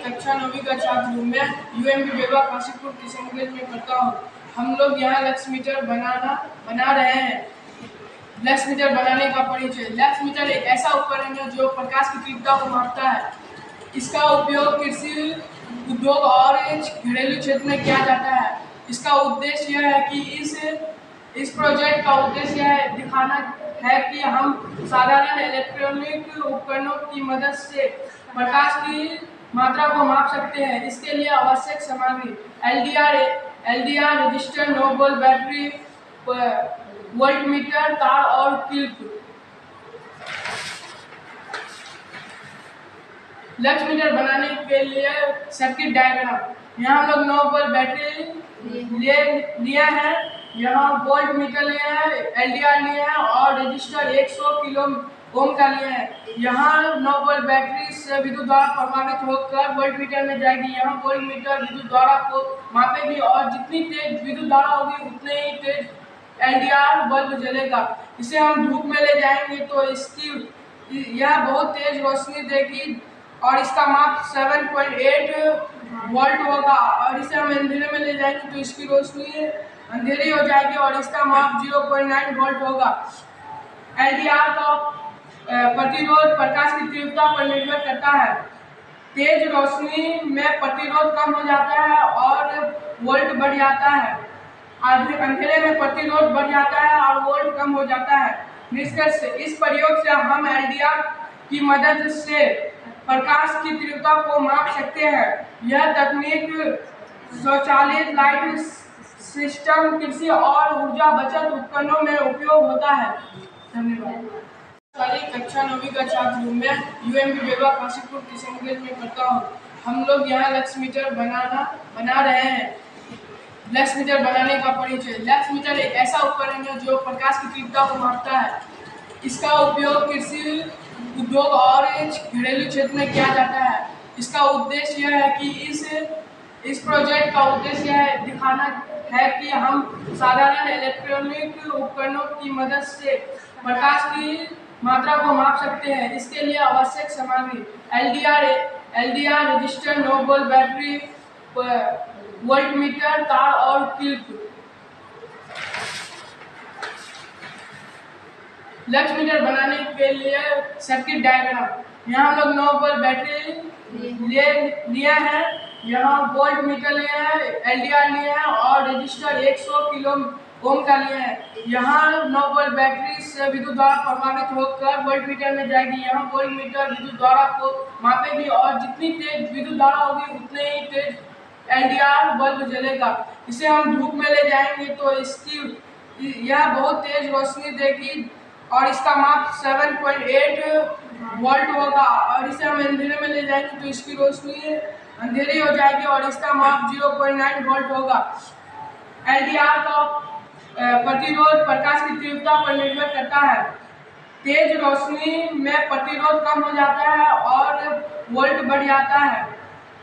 कक्षा 9वीं का छात्र हूँ। मैं यूएमबी बेवा काशीपुर किशनगंज में पढ़ता हूँ। हम लोग यहाँ लक्स मीटर बना रहे हैं। लक्स मीटर बनाने का परिचय। लक्स मीटर एक ऐसा उपकरण है जो प्रकाश की तीव्रता को मापता है। इसका उपयोग कृषि, उद्योग और घरेलू क्षेत्र में किया जाता है। इसका उद्देश्य यह है कि इस प्रोजेक्ट का उद्देश्य यह दिखाना है कि हम साधारण इलेक्ट्रॉनिक उपकरणों की मदद से प्रकाश की मात्रा को माप सकते हैं। इसके लिए आवश्यक सामग्री एलडीआर रजिस्टर, नो वोल्ट बैटरी, वोल्टमीटर, तार और क्लिप। लक्स मीटर बनाने के लिए सर्किट डायग्राम। यहाँ हम लोग 9 वोल्ट बैटरी लिए हैं, यहाँ वोल्ट मीटर लिए हैं, एलडीआर लिए हैं और रजिस्टर 100 किलो ओम का लिए हैं। यहाँ 9 वोल्ट बैटरी से विद्युत धारा प्रभावित होकर वोल्ट मीटर में जाएगी। यहाँ वोल्ट मीटर विद्युत धारा को मापेगी और जितनी तेज विद्युत धारा होगी उतने ही तेज एलडीआर बल्ब जलेगा। इसे हम धूप में ले जाएंगे तो यह बहुत तेज रोशनी देगी और इसका माप 7.8 वोल्ट होगा। और इसे हम अंधेरे में ले जाएंगे तो इसकी रोशनी अंधेरी हो जाएगी और इसका माप 0.9 वोल्ट होगा। एलडीआर का प्रतिरोध प्रकाश की तीव्रता पर निर्भर करता है। तेज रोशनी में प्रतिरोध कम हो जाता है और वोल्ट बढ़ जाता है। अंधेरे में प्रतिरोध बढ़ जाता है और वोल्ट कम हो जाता है। निष्कर्ष, इस प्रयोग से हम एलडीआर की मदद से प्रकाश की तीव्रता को माप सकते हैं। यह तकनीक स्वचालित लाइट सिस्टम, कृषि और ऊर्जा बचत उपकरणों में उपयोग होता है। धन्यवाद। कक्षा 9वीं का छात्र हूँ। मैं यूएमबी बेवा काशीपुर किशनगंज में पढ़ता हूँ। हम लोग यहाँ लक्स मीटर बना रहे हैं। लक्स मीटर बनाने का परिचय। लक्स मीटर एक ऐसा उपकरण है जो प्रकाश की तीव्रता को मापता है। इसका उपयोग कृषि, उद्योग और घरेलू क्षेत्र में किया जाता है। इसका उद्देश्य यह है कि इस प्रोजेक्ट का उद्देश्य यह दिखाना है कि हम साधारण इलेक्ट्रॉनिक उपकरणों की मदद से प्रकाश की मात्रा को माप सकते हैं। इसके लिए आवश्यक सामग्री एलडीआर रजिस्टर, नो वोल्ट बैटरी, वोल्टमीटर, तार और क्लिप। लक्स मीटर बनाने के लिए सर्किट डायग्राम। यहाँ हम लोग 9 वोल्ट बैटरी लिए हैं, यहाँ वोल्ट मीटर लिए हैं, एलडीआर लिए हैं और रजिस्टर 100 किलो ओम का लिए हैं। यहाँ 9 वोल्ट बैटरी से विद्युत धारा प्रभावित होकर वोल्ट मीटर में जाएगी। यहाँ वोल्ट मीटर विद्युत धारा को मापेगी और जितनी तेज विद्युत धारा होगी उतने ही तेज एलडीआर बल्ब जलेगा। इसे हम धूप में ले जाएंगे तो यह बहुत तेज रोशनी देगी और इसका माप 7.8 वोल्ट होगा। और इसे हम अंधेरे में ले जाएंगे तो इसकी रोशनी अंधेरी हो जाएगी और इसका माप 0.9 वोल्ट होगा। एलडीआर का प्रतिरोध प्रकाश की तीव्रता पर निर्भर करता है। तेज रोशनी में प्रतिरोध कम हो जाता है और वोल्ट बढ़ जाता है।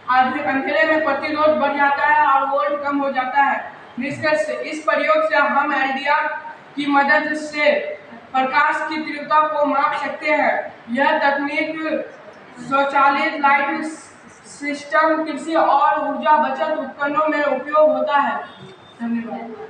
अंधेरे में प्रतिरोध बढ़ जाता है और वोल्ट कम हो जाता है। निष्कर्ष, इस प्रयोग से हम एलडीआर की मदद से प्रकाश की तीव्रता को माप सकते हैं। यह तकनीक स्वचालित लाइट सिस्टम, कृषि और ऊर्जा बचत उपकरणों में उपयोग होता है। धन्यवाद।